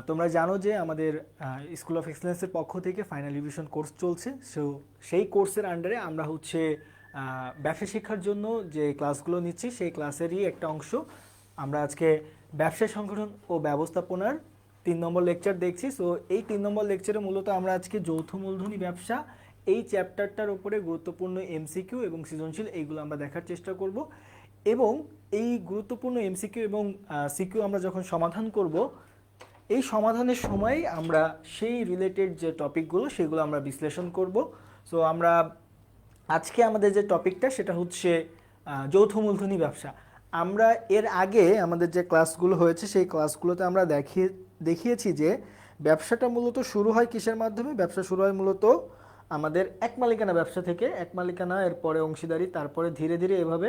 তোমরা জানো যে আমাদের স্কুল অফ এক্সেলেন্সের পক্ষ থেকে ফাইনাল রিভিশন কোর্স চলছে। সো সেই কোর্সের আন্ডারে আমরা হচ্ছে ব্যবসা শিক্ষার জন্য যে ক্লাসগুলো নিচ্ছি সেই ক্লাসেরই একটা অংশ। আমরা আজকে ব্যবসা সংগঠন ও ব্যবস্থাপনার 3 নম্বর লেকচার দেখছি। সো এই 3 নম্বর লেকচারে মূলত আমরা আজকে যৌথ মূলধনী ব্যবসা এই চ্যাপ্টারটার উপরে গুরুত্বপূর্ণ এমসিকিউ এবং সৃজনশীল এইগুলো আমরা দেখার চেষ্টা করব। এবং এই গুরুত্বপূর্ণ এমসিকিউ এবং সিকিউ আমরা যখন সমাধান করব, এই সমাধানের সময় আমরা সেই রিলেটেড যে টপিকগুলো সেগুলো আমরা বিশ্লেষণ করব। সো আমরা আজকে আমাদের যে টপিকটা সেটা হচ্ছে যৌথ মূলধনী ব্যবসা। আমরা এর আগে আমাদের যে ক্লাসগুলো হয়েছে সেই ক্লাসগুলোতে আমরা দেখিয়েছি যে ব্যবসাটা মূলত শুরু হয় কিসের মাধ্যমে। ব্যবসা শুরু হয় মূলত আমাদের এক মালিকানা ব্যবসা থেকে, এক মালিকানা এরপরে অংশীদারি, তারপরে ধীরে ধীরে এভাবে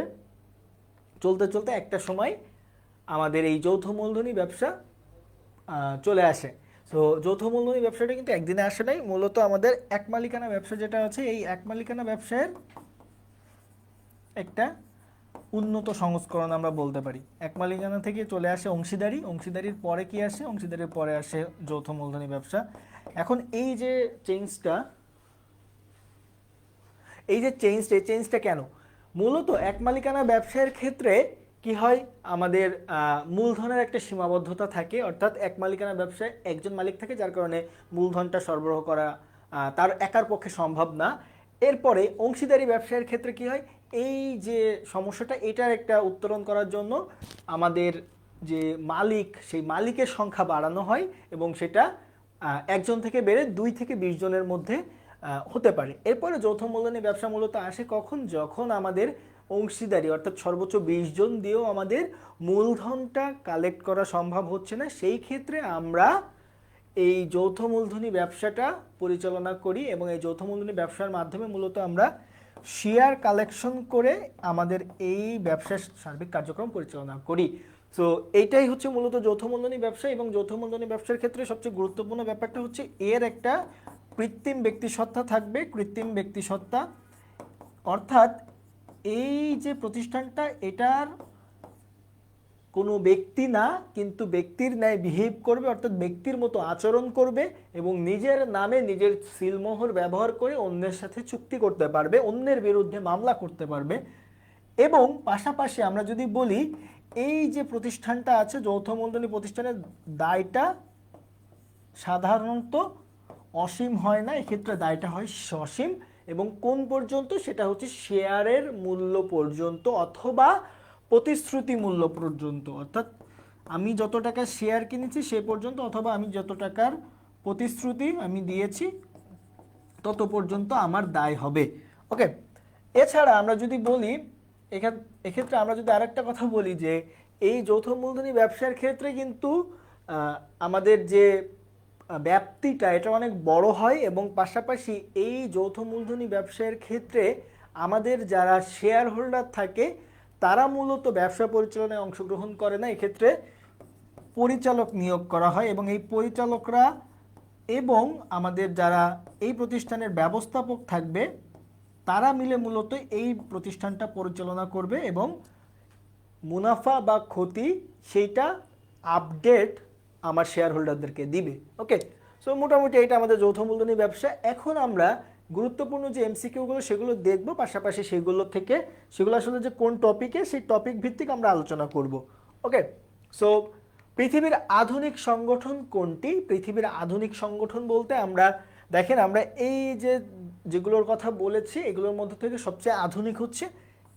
চলতে চলতে একটা সময় আমাদের এই যৌথ মূলধনী ব্যবসা চলে আসে। সো যৌথ মূলধনী ব্যবসাটা কিন্তু একদিনে আসে নাই, মূলত আমাদের এক মালিকানা ব্যবসা যেটা আছে এই এক মালিকানা ব্যবসার একটা উন্নত সংস্করণ আমরা বলতে পারি। এক মালিকানা থেকে চলে আসে অংশীদারি, অংশীদারির পরে কি আসে, অংশীদারির পরে আসে যৌথ মূলধনী ব্যবসা। এখন এই যে চেঞ্জটা, এই চেঞ্জটা কেন? মূলত এক মালিকানা ব্যবসার ক্ষেত্রে কি হয়, আমাদের মূলধনের একটা সীমাবদ্ধতা থাকে, অর্থাৎ এক মালিকানা ব্যবসায় একজন মালিক থাকে যার কারণে মূলধনটা সরবরাহ করা তার একার পক্ষে সম্ভব না। এরপরে অংশীদারি ব্যবসায়ের ক্ষেত্রে কি হয়, এই যে সমস্যাটা এটার একটা উত্তরণ করার জন্য আমাদের যে মালিক সেই মালিকের সংখ্যা বাড়ানো হয় এবং সেটা একজন থেকে বেড়ে 2 থেকে 20 জনের মধ্যে হতে পারে। এরপরে যৌথ মূলধনী ব্যবসা মূলত আসে কখন, যখন আমাদের অংশীদারি অর্থাৎ সর্বোচ্চ 20 জন দিয়েও আমাদের মূলধনটা কালেক্ট করা সম্ভব হচ্ছে না, সেই ক্ষেত্রে আমরা এই যৌথ মূলধনী ব্যবসাটা পরিচালনা করি এবং এই যৌথ মূলধনী ব্যবসার মাধ্যমে মূলত আমরা শেয়ার কালেকশন করে আমাদের এই ব্যবসার সার্বিক কার্যক্রম পরিচালনা করি। সো এইটাই হচ্ছে মূলত যৌথ মূলধনী ব্যবসা। এবং যৌথ মূলধনী ব্যবসার ক্ষেত্রে সবচেয়ে গুরুত্বপূর্ণ ব্যাপারটা হচ্ছে এর একটা কৃত্রিম ব্যক্তিসত্তা থাকবে। কৃত্রিম ব্যক্তিসত্তা অর্থাৎ এই যে প্রতিষ্ঠানটা এটার কোনো ব্যক্তি না, কিন্তু ব্যক্তির ন্যায় বিহেভ করবে, অর্থাৎ ব্যক্তির মতো আচরণ করবে এবং নিজের নামে নিজের সিলমোহর ব্যবহার করে অন্যের সাথে চুক্তি করতে পারবে, অন্যের বিরুদ্ধে মামলা করতে পারবে। এবং পাশাপাশি আমরা যদি বলি এই যে প্রতিষ্ঠানটা আছে যৌথ মূলধনী প্রতিষ্ঠানের দায়টা সাধারণত অসীম হয় না, এক্ষেত্রে দায়টা হয় সসীম। এবং কোন পর্যন্ত, সেটা হচ্ছে শেয়ারের মূল্য পর্যন্ত অথবা প্রতিশ্রুতি মূল্য পর্যন্ত, অর্থাৎ আমি যত টাকা শেয়ার কিনেছি সে পর্যন্ত অথবা আমি যত টাকার প্রতিশ্রুতি আমি দিয়েছি তত পর্যন্ত আমার দায় হবে। ওকে, এছাড়া আমরা যদি বলি এক্ষেত্রে আমরা যদি আরেকটা কথা বলি যে এই যৌথ মূলধনী ব্যবসার ক্ষেত্রে কিন্তু আমাদের যে ব্যাপ্তিটা এটা অনেক বড় হয় এবং পাশাপাশি এই যৌথ মূলধনী ব্যবসায়ের ক্ষেত্রে আমাদের যারা শেয়ার হোল্ডার থাকে তারা মূলত ব্যবসা পরিচালনায় অংশগ্রহণ করে না, এক্ষেত্রে পরিচালক নিয়োগ করা হয় এবং এই পরিচালকরা এবং আমাদের যারা এই প্রতিষ্ঠানের ব্যবস্থাপক থাকবে তারা মিলে মূলত এই প্রতিষ্ঠানটা পরিচালনা করবে এবং মুনাফা বা ক্ষতি সেইটা আপডেট আমার শেয়ার হোল্ডারদেরকে দিবে। ওকে, সো মোটামুটি এটা আমাদের যৌথ মূলধনী ব্যবসা। এখন আমরা গুরুত্বপূর্ণ যে এমসিকিউগুলো সেগুলো দেখব, পাশাপাশি সেগুলো আসলে যে কোন টপিকে সেই টপিক ভিত্তিক আমরা আলোচনা করব। ওকে, সো পৃথিবীর আধুনিক সংগঠন কোনটি? পৃথিবীর আধুনিক সংগঠন বলতে আমরা দেখেন আমরা এই যেগুলোর কথা বলেছি এগুলোর মধ্যে থেকে সবচেয়ে আধুনিক হচ্ছে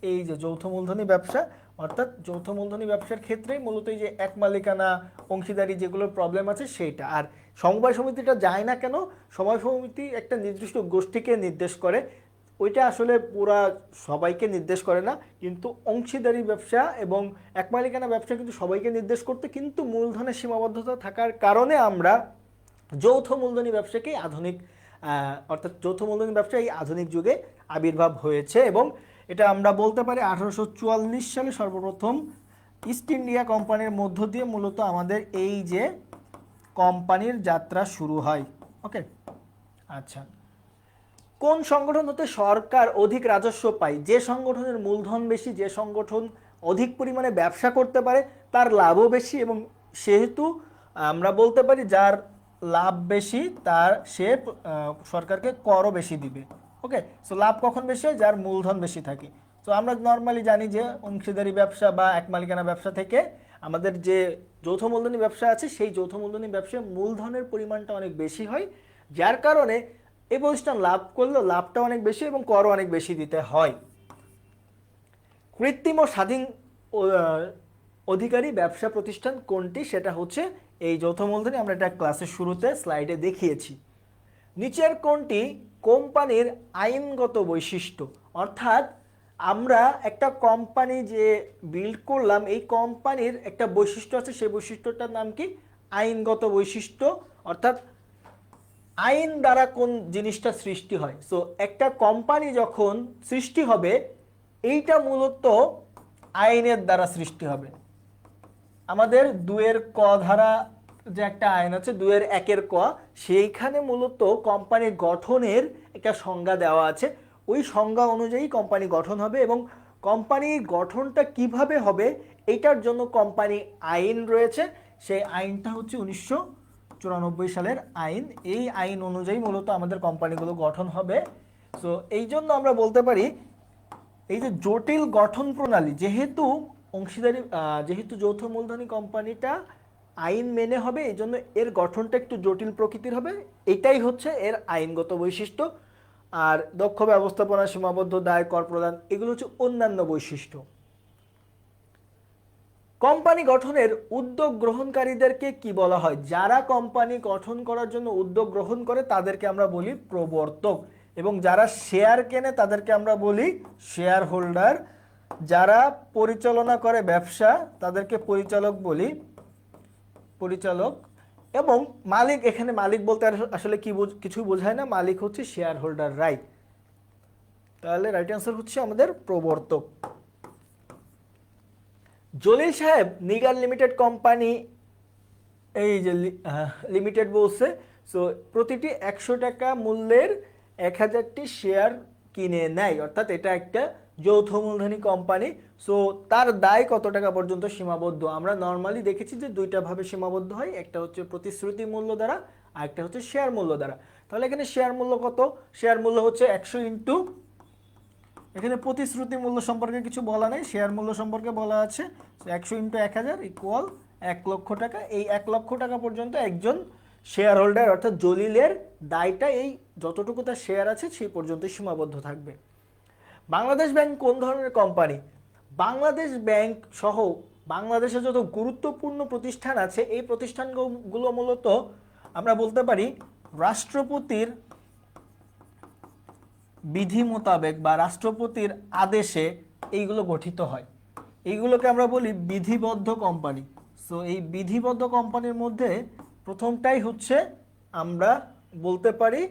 এই যে যৌথ মূলধনী ব্যবসা। অর্থাৎ যৌথ মূলধনী ব্যবসার ক্ষেত্রে মূলত এই যে এক মালিকানা অংশীদারি যেগুলোর প্রবলেম আছে সেইটা। আর সমবায় সমিতিটা যায় না কেন? সমবায় সমিতি একটা নির্দিষ্ট গোষ্ঠীকে নির্দেশ করে, ওইটা আসলে পুরা সবাইকে নির্দেশ করে না। কিন্তু অংশীদারি ব্যবসা এবং এক মালিকানা ব্যবসা কিন্তু সবাইকে নির্দেশ করতে, কিন্তু মূলধনের সীমাবদ্ধতা থাকার কারণে আমরা যৌথ মূলধনী ব্যবসাকেই আধুনিক অর্থাৎ যৌথ মূলধনী ব্যবসা এই আধুনিক যুগে আবির্ভাব হয়েছে। এবং এটা আমরা বলতে পারি 1844 সালে সর্বপ্রথম ইস্ট ইন্ডিয়া কোম্পানির মধ্য দিয়ে মূলত আমাদের এই যে কোম্পানির যাত্রা শুরু হয়। ওকে, আচ্ছা, কোন সংগঠন হতে সরকার অধিক রাজস্ব পায়? যে সংগঠনের মূলধন বেশি, যে সংগঠন অধিক পরিমাণে ব্যবসা করতে পারে, তার লাভও বেশি এবং সেহেতু আমরা বলতে পারি যার লাভ বেশি তার সে সরকারকে করও বেশি দিবে। ওকে, সো লাভ কখন বেশি হয়? যার মূলধন বেশি থাকে। তো আমরা নর্মালি জানি যে অংশীদারি ব্যবসা বা এক মালিকানা ব্যবসা থেকে আমাদের যে যৌথ মূলধনী ব্যবসা আছে সেই যৌথ মূলধনী ব্যবসায় মূলধনের পরিমাণটা অনেক বেশি হয়, যার কারণে এই প্রতিষ্ঠান লাভ করলেও লাভটা অনেক বেশি এবং করও অনেক বেশি দিতে হয়। কৃত্রিম ও স্বাধীন অধিকারী ব্যবসা প্রতিষ্ঠান কোনটি? সেটা হচ্ছে এই যৌথ মূলধনী। আমরা এটা ক্লাসের শুরুতে স্লাইডে দেখিয়েছি। নিচের কোনটি কোম্পানির আইনগত বৈশিষ্ট্য? অর্থাৎ আমরা একটা কোম্পানি যে বিল্ড করলাম, এই কোম্পানির একটা বৈশিষ্ট্য আছে, সেই বৈশিষ্ট্যটার নাম কি? আইনগত বৈশিষ্ট্য। অর্থাৎ আইন দ্বারা কোন জিনিসটা সৃষ্টি হয়। সো একটা কোম্পানি যখন সৃষ্টি হবে এইটা মূলত আইনের দ্বারা সৃষ্টি হবে। আমাদের 2-এর ক ধারা যে একটা আইন আছে, 2-এর 1-এর ক, সেইখানে মূলত কোম্পানি গঠনের একটা সংজ্ঞা দেওয়া আছে। ওই সংজ্ঞা অনুযায়ী কোম্পানি গঠন হবে এবং কোম্পানির গঠনটা কিভাবে হবে এইটার জন্য কোম্পানি আইন রয়েছে। সেই আইনটা হচ্ছে 1994 সালের আইন। এই আইন অনুযায়ী মূলত আমাদের কোম্পানিগুলো গঠন হবে। সো এই জন্য আমরা বলতে পারি এই যে জটিল গঠন প্রণালী, যেহেতু অংশীদারি যেহেতু যৌথ মূলধনী কোম্পানিটা আইন মেনে হবে, এই জন্য এর গঠনটা একটু জটিল প্রকৃতির হবে। এটাই হচ্ছে এর আইনগত বৈশিষ্ট্য। আর দক্ষ ব্যবস্থাপনা, সীমাবদ্ধ দায়, কর প্রদান, এগুলো হচ্ছে অন্যান্য বৈশিষ্ট্য। কোম্পানি গঠনের উদ্যোগ গ্রহণকারীদেরকে কি বলা হয়? যারা কোম্পানি গঠন করার জন্য উদ্যোগ গ্রহণ করে তাদেরকে আমরা বলি প্রবর্তক, এবং যারা শেয়ার কেনে তাদেরকে আমরা বলি শেয়ার হোল্ডার। যারা পরিচালনা করে ব্যবসা তাদেরকে পরিচালক বলি, পরিচালক। এবং মালিক, এখানে মালিক বলতে আসলে কি কিছু বোঝায় না, মালিক হচ্ছে শেয়ার হোল্ডার, রাইট। তাহলে রাইট অ্যান্সার হচ্ছে আমাদের প্রবর্তক। জলিল সাহেব নিগার লিমিটেড কোম্পানি, এই যে লিমিটেড বলছে, সো প্রতিটি 100 টাকা মূল্যের 1000টি শেয়ার কিনে নেয়, অর্থাৎ এটা একটা যৌথ মূলধনী কোম্পানি। সো তার দায় কত টাকা পর্যন্ত সীমাবদ্ধ? আমরা নর্মালি দেখেছি যে দুইটা ভাবে সীমাবদ্ধ হয়, একটা হচ্ছে প্রতিশ্রুতি মূল্য দ্বারা আর একটা হচ্ছে শেয়ার মূল্য দ্বারা। তাহলে এখানে শেয়ার মূল্য কত? শেয়ার মূল্য হচ্ছে 100 ইন্টু, এখানে প্রতিশ্রুতি মূল্য সম্পর্কে কিছু বলা নেই, শেয়ার মূল্য সম্পর্কে বলা আছে 100 ইন্টু 1000 ইকুয়াল 1 লক্ষ টাকা। এই 1 লক্ষ টাকা পর্যন্ত একজন শেয়ার হোল্ডার অর্থাৎ জলিলের দায়টা এই যতটুকু তার শেয়ার আছে সেই পর্যন্ত সীমাবদ্ধ থাকবে। বাংলাদেশ ব্যাংক কোন ধরনের কোম্পানি? বাংলাদেশ ব্যাংক সহ বাংলাদেশে যত গুরুত্বপূর্ণ প্রতিষ্ঠান আছে এই প্রতিষ্ঠানগুলো মূলত আমরা বলতে পারি রাষ্ট্রপতির বিধি মোতাবেক বা রাষ্ট্রপতির আদেশে এইগুলো গঠিত হয়। এইগুলোকে আমরা বলি বিধিবদ্ধ কোম্পানি। সো এই বিধিবদ্ধ কোম্পানির মধ্যে প্রথমটাই হচ্ছে আমরা বলতে পারি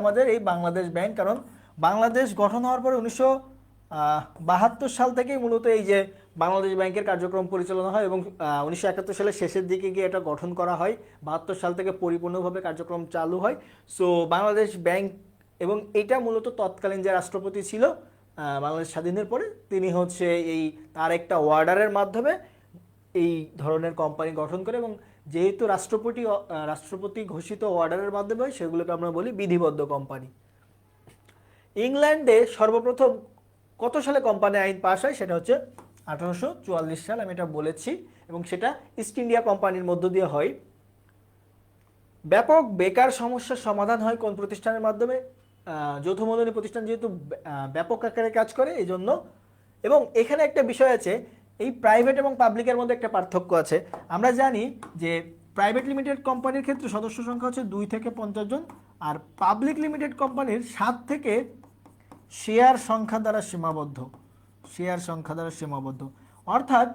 আমাদের এই বাংলাদেশ ব্যাংক। কারণ বাংলাদেশ গঠন হওয়ার পরে 1972 সাল থেকেই মূলত এই যে বাংলাদেশ ব্যাংকের কার্যক্রম পরিচালনা হয় এবং 1971 সালের শেষের দিকে গিয়ে এটা গঠন করা হয়। 72 সাল থেকে পরিপূর্ণভাবে কার্যক্রম চালু হয়। সো বাংলাদেশ ব্যাংক, এবং এটা মূলত তৎকালীন যে রাষ্ট্রপতি ছিল বাংলাদেশ স্বাধীনের পরে, তিনি হচ্ছে এই তার একটা অর্ডারের মাধ্যমে এই ধরনের কোম্পানি গঠন করে, এবং যেহেতু রাষ্ট্রপতি ঘোষিত অর্ডারের মাধ্যমে হয় সেগুলোকে আমরা বলি বিধিবদ্ধ কোম্পানি। ইংল্যান্ডে সর্বপ্রথম কত সালে কোম্পানি আইন পাস হয়? সেটা হচ্ছে 1844 সাল, আমি এটা বলেছি, এবং সেটা ইস্ট ইন্ডিয়া কোম্পানির মধ্য দিয়ে হয়। ব্যাপক বেকার সমস্যার সমাধান হয় কোন প্রতিষ্ঠানের মাধ্যমে? যৌথ মূলধনী প্রতিষ্ঠান যেহেতু ব্যাপক আকারে কাজ করে এই জন্য। এবং এখানে একটা বিষয় আছে, এই প্রাইভেট এবং পাবলিকের মধ্যে একটা পার্থক্য আছে। আমরা জানি যে প্রাইভেট লিমিটেড কোম্পানির ক্ষেত্রে সদস্য সংখ্যা হচ্ছে 2 থেকে 50 জন, আর পাবলিক লিমিটেড কোম্পানির 7 থেকে শেয়ার সংখ্যা দ্বারা সীমাবদ্ধ, শেয়ার সংখ্যা দ্বারা সীমাবদ্ধ। অর্থাৎ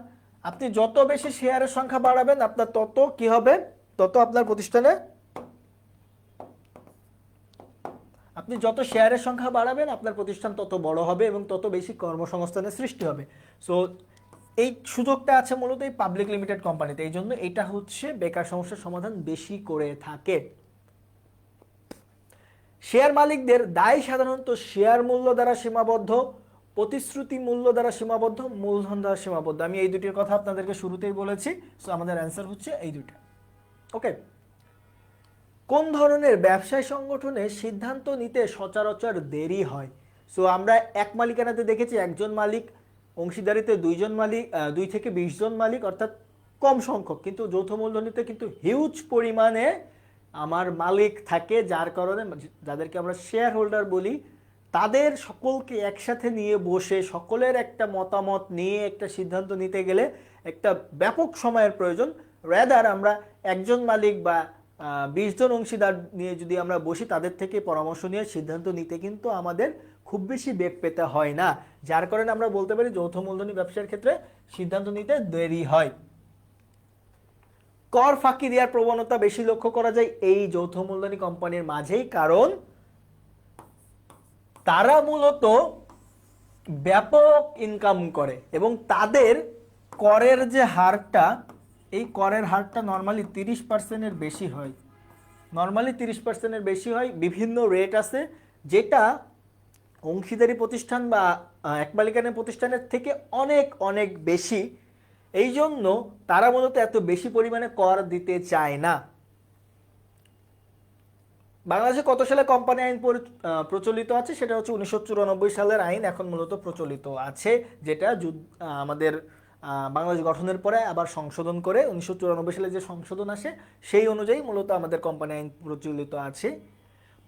আপনি যত বেশি শেয়ারের সংখ্যা বাড়াবেন আপনার তত কি হবে, তত আপনার প্রতিষ্ঠানে, আপনি যত শেয়ারের সংখ্যা বাড়াবেন আপনার প্রতিষ্ঠান তত বড় হবে এবং তত বেশি কর্মসংস্থানের সৃষ্টি হবে। সো এই সুযোগটা আছে মূলত এই পাবলিক লিমিটেড কোম্পানিতে, এই জন্য এটা হচ্ছে বেকার সমস্যার সমাধান বেশি করে থাকে। শেয়ার মালিকদের দায় সাধারণত শেয়ার মূল্য দ্বারা সীমাবদ্ধ, প্রতিশ্রুতি মূল্য দ্বারা সীমাবদ্ধ, মূলধন দ্বারা সীমাবদ্ধ। আমি এই দুটির কথা আপনাদেরকে শুরুতেই বলেছি। সো আমাদের অ্যান্সার হচ্ছে এই দুটা। ওকে, কোন ধরনের ব্যবসায় সংগঠনে সিদ্ধান্ত নিতে সচরাচর দেরি হয়? সো আমরা এক মালিকানাতে দেখেছি একজন মালিক, অংশীদারিতে দুইজন মালিক, 2 থেকে 20 জন মালিক, অর্থাৎ কম সংখ্যক। কিন্তু যৌথ মূলধনীতে কিন্তু হিউজ পরিমাণে আমার মালিক থাকে, যার কারণে যাদেরকে আমরা শেয়ার হোল্ডার বলি, তাদের সকলকে একসাথে নিয়ে বসে সকলের একটা মতামত নিয়ে একটা সিদ্ধান্ত নিতে গেলে একটা ব্যাপক সময়ের প্রয়োজন। রেদার আমরা একজন মালিক বা 20 জন অংশীদার নিয়ে যদি আমরা বসি, তাদের থেকে পরামর্শ নিয়ে সিদ্ধান্ত নিতে কিন্তু আমাদের খুব বেশি বেগ পেতে হয় না, যার কারণে আমরা বলতে পারি যৌথ মূলধনী ব্যবসার ক্ষেত্রে সিদ্ধান্ত নিতে দেরি হয়। কর ফাঁকি দেওয়ার প্রবণতা বেশি লক্ষ্য করা যায় এই যৌথ মূলধনী কোম্পানির মাঝেই, কারণ তারা মূলত ব্যাপক ইনকাম করে এবং তাদের করের যে হারটা, এই করের হারটা নর্মালি 30%-এর বেশি হয়। নর্মালি 30%-এর বেশি হয়। বিভিন্ন রেট আছে যেটা অংশীদারি প্রতিষ্ঠান বা এক মালিকানার প্রতিষ্ঠানের থেকে অনেক অনেক বেশি। এই জন্য তারা মূলত এত বেশি পরিমাণে কর দিতে চায় না। বাংলাদেশে কত সালে কোম্পানি আইন প্রচলিত আছে? সেটা হচ্ছে 1994 সালের আইন এখন মূলত প্রচলিত আছে, যেটা আমাদের বাংলাদেশ গঠনের পরে আবার সংশোধন করে 1994 সালে যে সংশোধন আসে সেই অনুযায়ী মূলত আমাদের কোম্পানি আইন প্রচলিত আছে।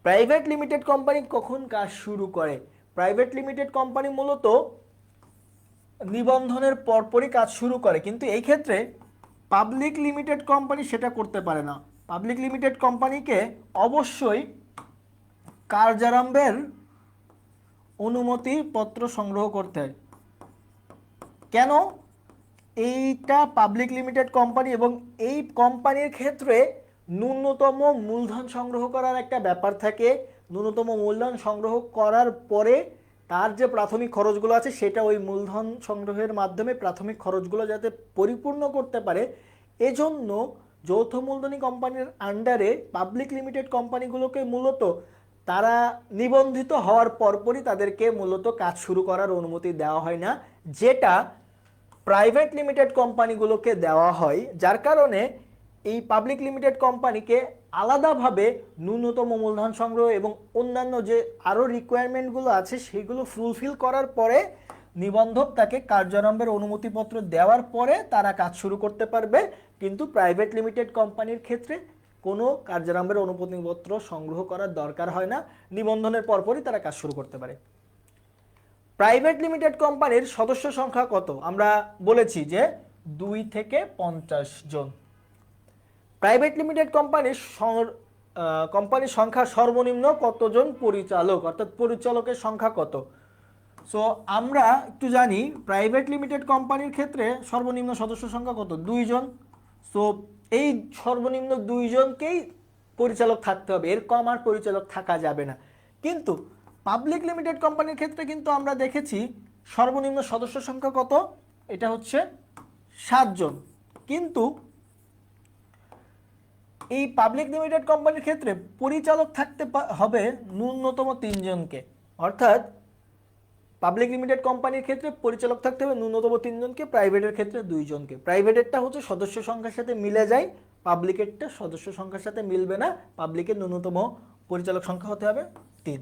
প্রাইভেট লিমিটেড কোম্পানি কখন কাজ শুরু করে? প্রাইভেট লিমিটেড কোম্পানি মূলত নিবন্ধনের পরপরই কাজ শুরু করে, কিন্তু এই ক্ষেত্রে পাবলিক লিমিটেড কোম্পানি সেটা করতে পারে না। পাবলিক লিমিটেড কোম্পানিকে অবশ্যই কার্যারম্ভের অনুমতি পত্র সংগ্রহ করতে হয়। কেন? এইটা পাবলিক লিমিটেড কোম্পানি এবং এই কোম্পানির ক্ষেত্রে ন্যূনতম মূলধন সংগ্রহ করার একটা ব্যাপার থাকে। ন্যূনতম মূলধন সংগ্রহ করার পরে তার যে প্রাথমিক খরচগুলো আছে সেটা ওই মূলধন সংগ্রহের মাধ্যমে প্রাথমিক খরচগুলো যাতে পরিপূর্ণ করতে পারে, এজন্য যৌথ মূলধনী কোম্পানির আন্ডারে পাবলিক লিমিটেড কোম্পানিগুলোকে মূলত তারা নিবন্ধিত হওয়ার পরপরই তাদেরকে মূলত কাজ শুরু করার অনুমতি দেওয়া হয় না, যেটা প্রাইভেট লিমিটেড কোম্পানিগুলোকে দেওয়া হয়। যার কারণে এই পাবলিক লিমিটেড কোম্পানিকে আলাদাভাবে ন্যূনতম মূলধন সংগ্রহ এবং অন্যান্য যে আরও রিকোয়ারমেন্টগুলো আছে সেগুলো ফুলফিল করার পরে নিবন্ধক তাকে কার্যারম্ভের অনুমতিপত্র দেওয়ার পরে তারা কাজ শুরু করতে পারবে। কিন্তু প্রাইভেট লিমিটেড কোম্পানির ক্ষেত্রে কোনো কার্যারম্ভের অনুমতিপত্র সংগ্রহ করার দরকার হয় না, নিবন্ধনের পরপরই তারা কাজ শুরু করতে পারে। প্রাইভেট লিমিটেড কোম্পানির সদস্য সংখ্যা কত? আমরা বলেছি যে 2 থেকে 50 জন। প্রাইভেট লিমিটেড কোম্পানির সংখ্যা সর্বনিম্ন কতজন পরিচালক, অর্থাৎ পরিচালকের সংখ্যা কত? সো আমরা একটু জানি প্রাইভেট লিমিটেড কোম্পানির ক্ষেত্রে সর্বনিম্ন সদস্য সংখ্যা কত? 2 জন। সো এই সর্বনিম্ন 2 জনকেই পরিচালক থাকতে হবে, এর কম আর পরিচালক থাকা যাবে না। কিন্তু পাবলিক লিমিটেড কোম্পানির ক্ষেত্রে কিন্তু আমরা দেখেছি সর্বনিম্ন সদস্য সংখ্যা কত? এটা হচ্ছে 7 জন। কিন্তু এই পাবলিক লিমিটেড কোম্পানির ক্ষেত্রে পরিচালক থাকতে হবে ন্যূনতম 3 জনকে, অর্থাৎ পাবলিক লিমিটেড কোম্পানির ক্ষেত্রে পরিচালক থাকতে হবে ন্যূনতম 3 জনকে, প্রাইভেটের ক্ষেত্রে 2 জনকে। প্রাইভেটেরটা হচ্ছে সদস্য সংখ্যার সাথে মিলে যায়, পাবলিকেরটা সদস্য সংখ্যার সাথে মিলবে না। পাবলিকের ন্যূনতম পরিচালক সংখ্যা হতে হবে 3।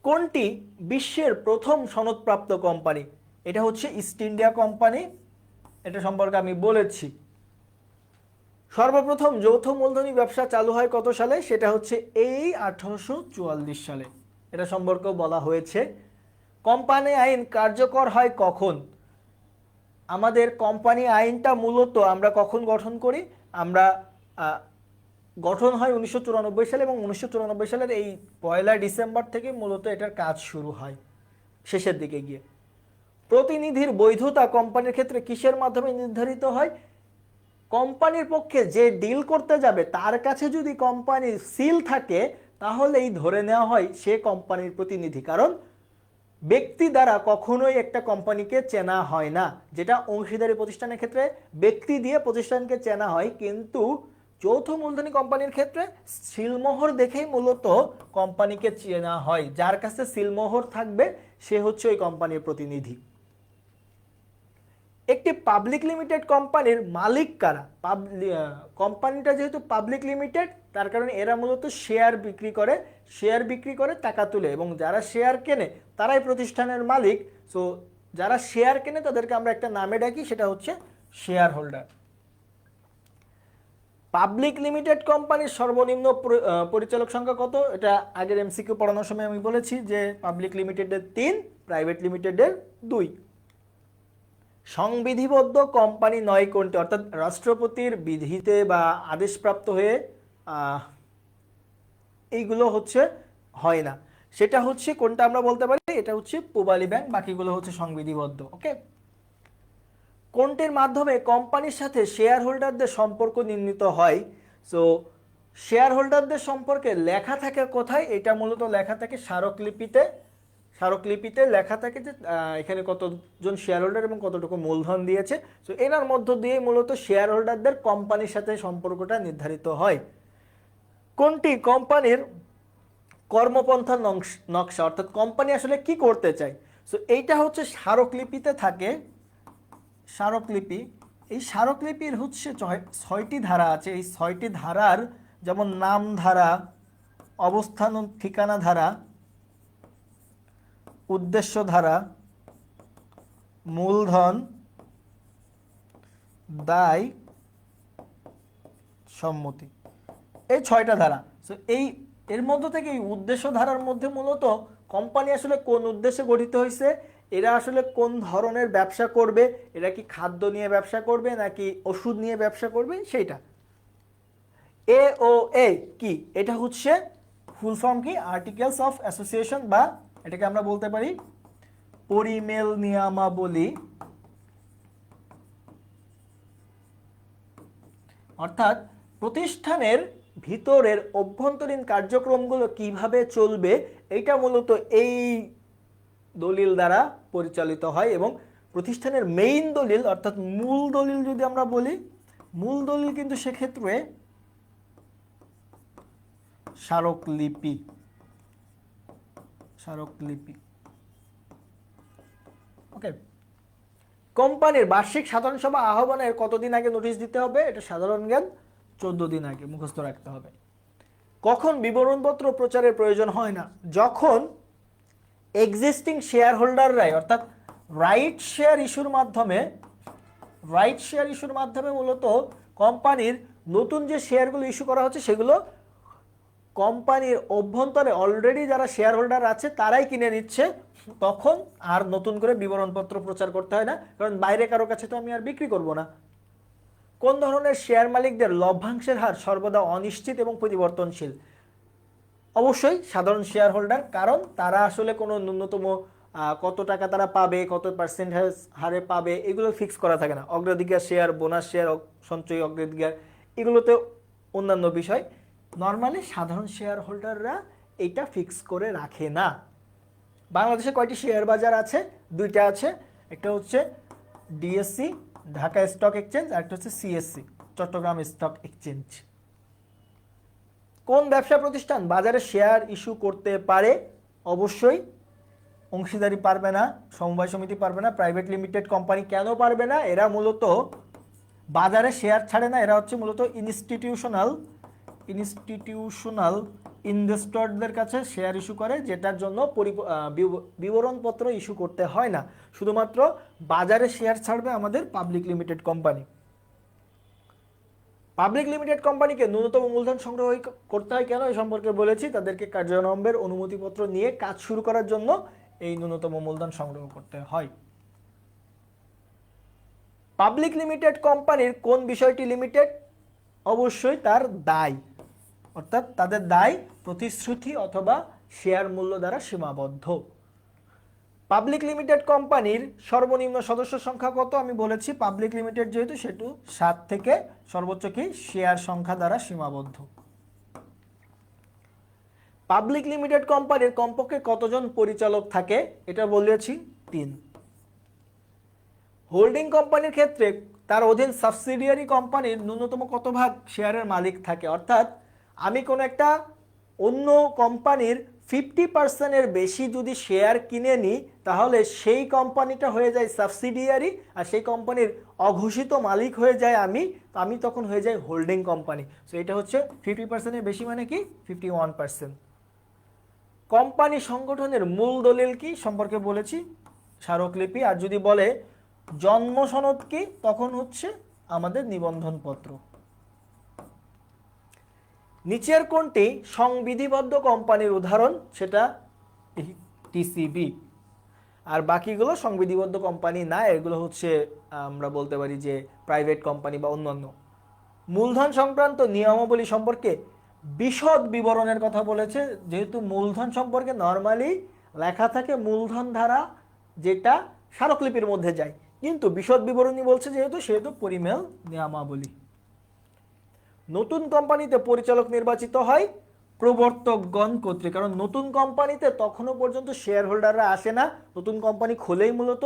কোনটি বিশ্বের প্রথম সনদপ্রাপ্ত কোম্পানি? এটা হচ্ছে ইস্ট ইন্ডিয়া কোম্পানি, এটা সম্পর্কে আমি বলেছি। সর্বপ্রথম যৌথ মূলধনী ব্যবসা চালু হয় কত সালে? সেটা হচ্ছে এই 1844 সালে, এটা সম্পর্কেও বলা হয়েছে। কোম্পানি আইন কার্যকর হয় কখন? আমাদের কোম্পানি আইনটা মূলত আমরা কখন গঠন করি? আমরা গঠন হয় 1994 সালে এবং 1994 সালের এই 1 ডিসেম্বর থেকে মূলত এটার কাজ শুরু হয় শেষের দিকে গিয়ে। প্রতিনিধির বৈধতা কোম্পানির ক্ষেত্রে কিসের মাধ্যমে নির্ধারিত হয়? কোম্পানির পক্ষে যে ডিল করতে যাবে তার কাছে যদি কোম্পানির সিল থাকে তাহলেই ধরে নেওয়া হয় সে কোম্পানির প্রতিনিধি, কারণ ব্যক্তি দ্বারা কখনোই একটা কোম্পানিকে চেনা হয় না। যেটা অংশীদারি প্রতিষ্ঠানের ক্ষেত্রে ব্যক্তি দিয়ে প্রতিষ্ঠানকে চেনা হয়, কিন্তু যৌথ মূলধনী কোম্পানির ক্ষেত্রে সিলমোহর দেখেই মূলত কোম্পানিকে চেনা হয়, যার কাছে সিলমোহর থাকবে সে হচ্ছে ওই কোম্পানির প্রতিনিধি। একটি পাবলিক লিমিটেড কোম্পানির মালিক কারা? কোম্পানিটা যেহেতু পাবলিক লিমিটেড তার কারণে এরা মূলত শেয়ার বিক্রি করে টাকা তুলে, এবং যারা শেয়ার কেনে তারাই প্রতিষ্ঠানের মালিক। সো যারা শেয়ার কেনে তাদেরকে আমরা একটা নামে ডাকি, সেটা হচ্ছে শেয়ার হোল্ডার। পাবলিক লিমিটেড কোম্পানির সর্বনিম্ন পরিচালক সংখ্যা কত? এটা আগের এমসিকিউ পড়ানোর সময় আমি বলেছি যে পাবলিক লিমিটেডের 3, প্রাইভেট লিমিটেডের 2। সংবিধিবদ্ধ কোম্পানি নয় কোনটি? অর্থাৎ রাষ্ট্রপতির বিধিতে বা আদেশপ্রাপ্ত হয়ে এইগুলো হচ্ছে হয় না, সেটা হচ্ছে কোনটা আমরা বলতে পারি? এটা হচ্ছে পূবালী ব্যাংক, বাকিগুলো হচ্ছে সংবিধিবদ্ধ। ওকে, কোনটির মাধ্যমে কোম্পানির সাথে শেয়ার হোল্ডারদের সম্পর্ক নির্ণীত হয়? সো শেয়ার হোল্ডারদের সম্পর্কে লেখা থাকে কোথায়? এটা মূলত লেখা থাকে স্মারকলিপিতে লেখা থাকে যে এখানে কতজন শেয়ার হোল্ডার এবং কতটুকু মূলধন দিয়েছে। সো এনার মধ্য দিয়ে মূলত শেয়ার হোল্ডারদের কোম্পানির সাথে সম্পর্কটা নির্ধারিত হয়। কোনটি কোম্পানির কর্মপন্থার নকশা? অর্থাৎ কোম্পানি আসলে কি করতে চায়? সো এইটা হচ্ছে স্মারকলিপিতে থাকে। স্মারকলিপি, এই স্মারকলিপির হচ্ছে 6টি ধারা আছে। এই 6টি ধারার যেমন নাম ধারা, অবস্থান ও ঠিকানা ধারা, উদ্দেশ্য ধারা, মূলধন, দায়, সম্মতি, এই 6টা ধারা। সো এর মধ্য থেকে এই উদ্দেশ্য ধারার মধ্যে মূলত কোম্পানি আসলে কোন উদ্দেশ্যে গঠিত হয়েছে, এরা আসলে কোন ধরনের ব্যবসা করবে, এরা কি খাদ্য নিয়ে ব্যবসা করবে নাকি ওষুধ নিয়ে ব্যবসা করবে, সেইটা। এ কি? এটা হচ্ছে ফুল ফর্ম কি? আর্টিকেলস অফ অ্যাসোসিয়েশন, বা এটাকে আমরা বলতে পারি পরিমেল নিয়মাবলী। অর্থাৎ প্রতিষ্ঠানের ভিতরের অভ্যন্তরীণ কার্যক্রমগুলো কিভাবে চলবে, এটা মূলত এই দলিল দ্বারা পরিচালিত হয়। এবং প্রতিষ্ঠানের মেইন দলিল অর্থাৎ মূল দলিল যদি আমরা বলি, মূল দলিল কিন্তু সেক্ষেত্রে স্মারকলিপি। ওকে, কোম্পানির বার্ষিক সাধারণ সভা আহ্বানের কতদিন আগে নোটিশ দিতে হবে? এটা সাধারণ জ্ঞান, 14 দিন আগে মুখস্থ রাখতে হবে। কখন বিবরণপত্র প্রচারের প্রয়োজন হয় না? যখন এক্সিস্টিং শেয়ার হোল্ডাররাই অর্থাৎ রাইট শেয়ার ইস্যুর মাধ্যমে মূলত কোম্পানির নতুন যে শেয়ারগুলো ইস্যু করা হচ্ছে সেগুলো কোম্পানির অভ্যন্তরে অলরেডি যারা শেয়ার হোল্ডার আছে তারাই কিনে নিচ্ছে, তখন আর নতুন করে বিবরণপত্র প্রচার করতে হয় না, কারণ বাইরে কারো কাছে তো আমি আর বিক্রি করব না। কোন ধরনের শেয়ার মালিকদের লভ্যাংশের হার সর্বদা অনিশ্চিত এবং পরিবর্তনশীল? অবশ্যই সাধারণ শেয়ার হোল্ডার, কারণ তারা আসলে কোনো ন্যূনতম কত টাকা তারা পাবে, কত পার্সেন্ট হারে পাবে, এগুলো ফিক্স করা থাকে না। অগ্রাধিকার শেয়ার, বোনাস শেয়ার, সঞ্চয়ী অগ্রাধিকার, এগুলোতে অন্যান্য বিষয়। নর্মালি সাধারণ শেয়ার হোল্ডাররা এটা ফিক্স করে রাখে না। বাংলাদেশে কয়টি শেয়ার বাজার আছে? 2টা আছে, একটা হচ্ছে ডিএসসি ঢাকা স্টক এক্সচেঞ্জ, আর একটা হচ্ছে সিএসসি চট্টগ্রাম স্টক এক্সচেঞ্জ। কোন ব্যবসা প্রতিষ্ঠান বাজারে শেয়ার ইস্যু করতে পারে? অবশ্যই অংশীদারি পারবে না, সমবায় সমিতি পারবে না, প্রাইভেট লিমিটেড কোম্পানি কেন পারবে না? এরা মূলত বাজারে শেয়ার ছাড়ে না, এরা হচ্ছে মূলত ইনস্টিটিউশনাল ইনভেস্টরদের কাছে শেয়ার ইস্যু করে, যেটার জন্য বিবরণপত্র ইস্যু করতে হয় না। শুধুমাত্র বাজারে শেয়ার ছাড়বে আমাদের public limited company. Public limited কোম্পানিকে ন্যূনতম মূলধন সংগ্রহ করতে হয় কেন? এই সম্পর্কে বলেছি, তাদেরকে কার্যালম্বের অনুমতিপত্র নিয়ে কাজ শুরু করার জন্য এই ন্যূনতম মূলধন সংগ্রহ করতে হয়। পাবলিক লিমিটেড কোম্পানির কোন বিষয়টি লিমিটেড? অবশ্যই তার দায়, অর্থাৎ তাদের দায় প্রতিশ্রুতি অথবা শেয়ার মূল্য দ্বারা সীমাবদ্ধ। পাবলিক লিমিটেড কোম্পানির সর্বনিম্ন সদস্য সংখ্যা কত? আমি বলেছি পাবলিক লিমিটেড যেহেতু সেটু 7 থেকে সর্বোচ্চ কি শেয়ার সংখ্যা দ্বারা সীমাবদ্ধ। পাবলিক লিমিটেড কোম্পানির কমপক্ষে কতজন পরিচালক থাকে? এটা বলেছি 3। হোল্ডিং কোম্পানির ক্ষেত্রে তার অধীন সাবসিডিয়ারি কোম্পানির ন্যূনতম কত ভাগ শেয়ারের মালিক থাকে। অর্থাৎ আমি কোনো একটা অন্য কোম্পানির 50% বেশি যদি শেয়ার কিনে নিই, তাহলে সেই কোম্পানিটা হয়ে যায় সাবসিডিয়ারি, আর সেই কোম্পানির অঘোষিত মালিক হয়ে যায় আমি, তো আমি তখন হয়ে যাই হোল্ডিং কোম্পানি। সো এটা হচ্ছে 50%-এর বেশি মানে কি 51%। কোম্পানি সংগঠনের মূল দলিল কি সম্পর্কে বলেছি, স্মারকলিপি। আর যদি বলে জন্ম সনদ কি, তখন হচ্ছে আমাদের নিবন্ধনপত্র। নিচের কোনটি সংবিধিবদ্ধ কোম্পানির উদাহরণ, সেটা টিসিবি। আর বাকিগুলো সংবিধিবদ্ধ কোম্পানি না, এগুলো হচ্ছে আমরা বলতে পারি যে প্রাইভেট কোম্পানি বা অন্যান্য। মূলধন সংক্রান্ত নিয়মাবলী সম্পর্কে বিশদ বিবরণের কথা বলেছে। যেহেতু মূলধন সম্পর্কে নর্মালি লেখা থাকে মূলধন ধারা, যেটা স্মারকলিপির মধ্যে যায়, কিন্তু বিশদ বিবরণী বলছে সেহেতু পরিমেল নিয়মাবলী। নতুন কোম্পানিতে পরিচালক নির্বাচিত হয় প্রবর্তকগণ কর্তৃক। কারণ নতুন কোম্পানিতে তখনও পর্যন্ত শেয়ার হোল্ডাররা আসে না, নতুন কোম্পানি খুলেই মূলত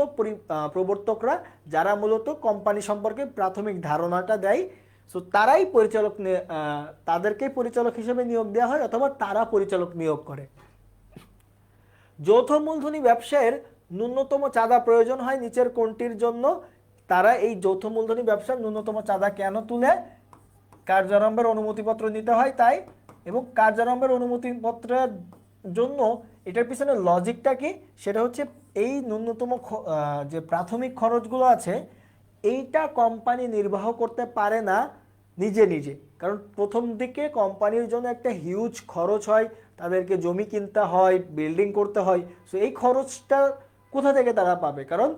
প্রবর্তকরা, যারা মূলত কোম্পানি সম্পর্কে প্রাথমিক ধারণাটা দেয়, সো তারাই পরিচালক, তাদেরকেই পরিচালক হিসেবে নিয়োগ দেওয়া হয় অথবা তারা পরিচালক নিয়োগ করে। যৌথ মূলধনী ব্যবসায়ের ন্যূনতম চাঁদা প্রয়োজন হয় নিচের কোনটির জন্য? তারা এই যৌথ মূলধনী ব্যবসার ন্যূনতম চাঁদা কেন তুলে? কার্যারম্ভের অনুমতিপত্র নিতে হয় তাই। এবং কার্যারম্ভের অনুমতিপত্রের জন্য এটার পিছনে লজিকটা কি, সেটা হচ্ছে এই ন্যূনতম যে প্রাথমিক খরচগুলো আছে, এইটা কোম্পানি নির্বাহ করতে পারে না নিজে নিজে। কারণ প্রথম দিকে কোম্পানির জন্য একটা হিউজ খরচ হয়, তাদেরকে জমি কিনতে হয়, বিল্ডিং করতে হয়। সো এই খরচটা কোথা থেকে তারা পাবে? কারণ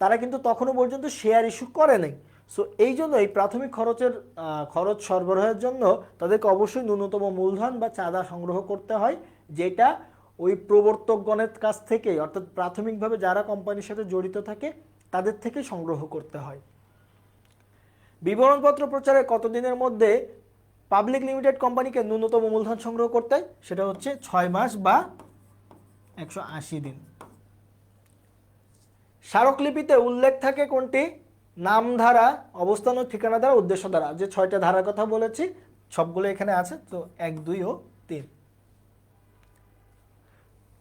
তারা কিন্তু তখনও পর্যন্ত শেয়ার ইস্যু করে নাই। সো এই জন্য এই প্রাথমিক খরচ সরবরাহের জন্য তাদেরকে অবশ্যই ন্যূনতম মূলধন বা চাঁদা সংগ্রহ করতে হয়, যেটা ওই প্রবর্তকগণের কাছ থেকে, অর্থাৎ প্রাথমিকভাবে যারা কোম্পানির সাথে জড়িত থাকে তাদের থেকে সংগ্রহ করতে হয়। বিবরণপত্র প্রচারের কতদিনের মধ্যে পাবলিক লিমিটেড কোম্পানিকে ন্যূনতম মূলধন সংগ্রহ করতে হয়? সেটা হচ্ছে 6 মাস বা 180 দিন। স্মারকলিপিতে উল্লেখ থাকে কোনটি? নামধারা, অবস্থান ও ঠিকানা ধারা, উদ্দেশ্য ধারা। যে 6টা ধারার কথা বলেছি সবগুলো এখানে আছে, তো 1, 2 ও 3।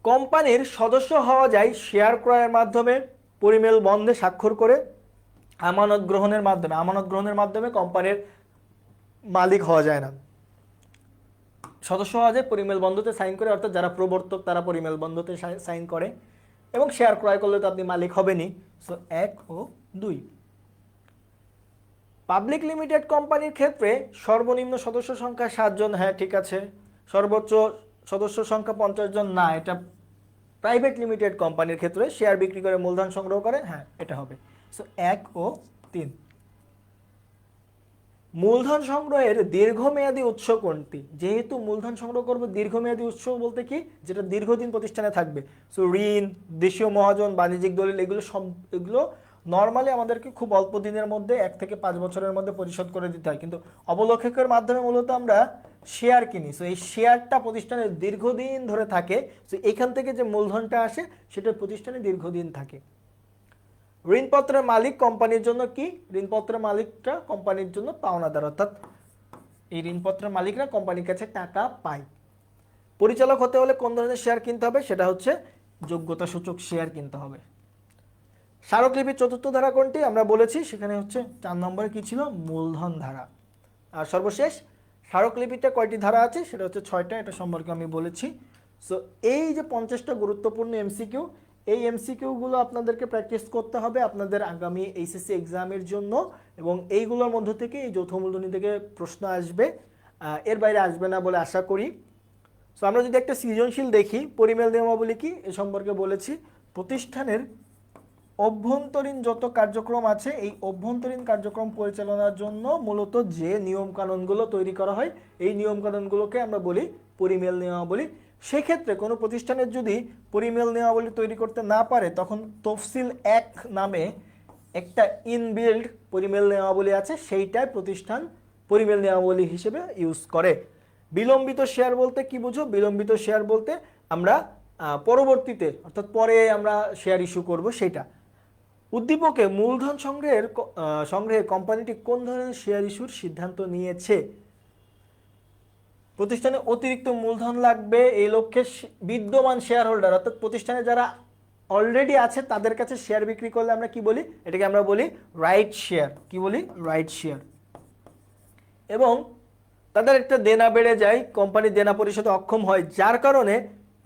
কোম্পানির সদস্য হওয়া যায় শেয়ার ক্রয়ের মাধ্যমে, পরিমেল বন্ধে স্বাক্ষর করে, আমানত গ্রহণের মাধ্যমে। আমানত গ্রহণের মাধ্যমে কোম্পানির মালিক হওয়া যায় না। সদস্য হওয়া যায় পরিমেল বন্ধতে সাইন করে, অর্থাৎ যারা প্রবর্তক তারা পরিমেল বন্ধতে সাইন করে। এবং শেয়ার ক্রয় করলে তো আপনি মালিক হবেনই। সো 1 ও 2। পাবলিক লিমিটেড কোম্পানির ক্ষেত্রে সর্বনিম্ন সদস্য সংখ্যা 7 জন। হ্যাঁ, ঠিক আছে। সর্বোচ্চ সদস্য সংখ্যা 50 জন না, এটা প্রাইভেট লিমিটেড কোম্পানির ক্ষেত্রে শেয়ার বিক্রি করে মূলধন সংগ্রহ করে। হ্যাঁ, এটা হবে। সো 1 ও 3। মূলধন সংগ্রহের দীর্ঘমেয়াদী উৎস কোনটি? যেহেতু মূলধন সংগ্রহ করব, দীর্ঘমেয়াদী উৎস বলতে কি, যেটা দীর্ঘদিন প্রতিষ্ঠানে থাকবে। সো ঋণ, দেশীয় মহাজন, বাণিজ্যিক দলিল, এগুলো নর্মালি আমাদেরকে খুব অল্প দিনের মধ্যে 1 থেকে 5 বছরের মধ্যে পরিশোধ করে দিতে হয়, কিন্তু অবলেখকের মাধ্যমে মূলত আমরা শেয়ার কিনি। সো এই শেয়ারটা প্রতিষ্ঠানে দীর্ঘদিন ধরে থাকে। সো এখান থেকে যে মূলধনটা আসে সেটা প্রতিষ্ঠানে দীর্ঘদিন থাকে। ঋণপত্রের মালিক কোম্পানির জন্য কি? ঋণপত্রের মালিকরা কোম্পানির জন্য পাওনাদার, অর্থাৎ এই ঋণপত্রের মালিকরা কোম্পানির কাছে টাকা পায়। পরিচালক হতে হলে কোন ধরনের শেয়ার কিনতে হবে? সেটা হচ্ছে যোগ্যতা সূচক শেয়ার কিনতে হবে। স্মারকলিপির 4র্থ ধারা কোনটি? আমরা বলেছি সেখানে হচ্ছে 4 নম্বরে কি ছিল? মূলধন ধারা। আর সর্বশেষ স্মারকলিপিতে কয়টি ধারা আছে? সেটা হচ্ছে 6টা, এটা সম্পর্কে আমি বলেছি। সো এই যে 50টা গুরুত্বপূর্ণ এমসিকিউ, এই এমসিকিউগুলো আপনাদেরকে প্র্যাকটিস করতে হবে আপনাদের আগামী এইচএসসি এক্সামের জন্য, এবং এইগুলোর মধ্য থেকে এই যৌথ মূলধনী থেকে প্রশ্ন আসবে, এর বাইরে আসবে না বলে আশা করি। সো আমরা যদি একটা সৃজনশীল দেখি, পরিমেল নিয়মাবলী কি এ সম্পর্কে বলেছি। প্রতিষ্ঠানের অভ্যন্তরীণ যত কার্যক্রম আছে, এই অভ্যন্তরীণ কার্যক্রম পরিচালনার জন্য মূলত যে নিয়মকানুনগুলো তৈরি করা হয়, এই নিয়মকানুনগুলোকে আমরা বলি পরিমেল নিয়মাবলী। সেক্ষেত্রে কোনো প্রতিষ্ঠানের যদি পরিমেল নিয়মাবলী তৈরি করতে না পারে, তখন তফসিল 1 নামে একটা ইনবিল্ড পরিমেল নিয়মাবলী আছে, সেইটাই প্রতিষ্ঠান পরিমেল নিয়মাবলী হিসেবে ইউজ করে। বিলম্বিত শেয়ার বলতে কি বুঝো? বিলম্বিত শেয়ার বলতে আমরা পরবর্তীতে, অর্থাৎ পরে আমরা শেয়ার ইস্যু করব সেটা। উদ্দীপকে মূলধন সংগ্রহে কোম্পানিটি কোন ধরনের শেয়ার ইস্যুর সিদ্ধান্ত নিয়েছে? প্রতিষ্ঠানে অতিরিক্ত মূলধন লাগবে এই লক্ষ্যে বিদ্যমান শেয়ার হোল্ডার অর্থাৎ প্রতিষ্ঠানে যারা অলরেডি আছে তাদের কাছে শেয়ার বিক্রি করলে আমরা কি বলি? এটাকে আমরা বলি রাইট শেয়ার। কি বলি? Right share. এবং তাদের একটা দেনা বেড়ে যায়, কোম্পানি দেনা পরিশোধে অক্ষম হয়, যার কারণে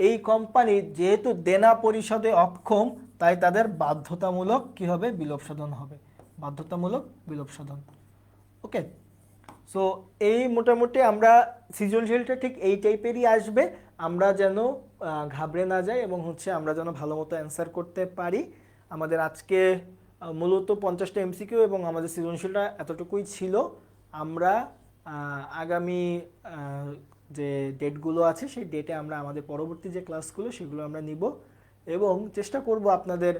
এই কোম্পানি যেহেতু দেনা পরিশোধে অক্ষম তাই তাদের বাধ্যতামূলক কি হবে? বিলোপ সাধন হবে। বাধ্যতামূলক বিলোপ সাধন। ওকে, সো এই মোটামুটি আমরা সৃজনশীলটা ঠিক এই টাইপেরই আসবে, আমরা যেন ঘাবড়ে না যাই এবং আমরা যেন ভালো মতো অ্যান্সার করতে পারি। আমাদের আজকে মূলত 50টা এমসিকিউ এবং আমাদের সৃজনশীলটা এতটুকুই ছিল। আমরা আগামী যে ডেটগুলো আছে সেই ডেটে আমরা আমাদের পরবর্তী যে ক্লাসগুলো সেগুলো আমরা নিব এবং চেষ্টা করব আপনাদের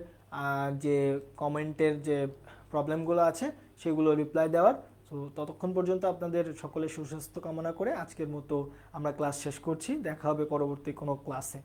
যে কমেন্টের যে প্রবলেমগুলো আছে সেগুলো রিপ্লাই দেওয়ার। তো ততক্ষণ পর্যন্ত আপনাদের সকলের সুস্বাস্থ্য কামনা করে আজকের মতো আমরা ক্লাস শেষ করছি। দেখা হবে পরবর্তী কোনো ক্লাসে।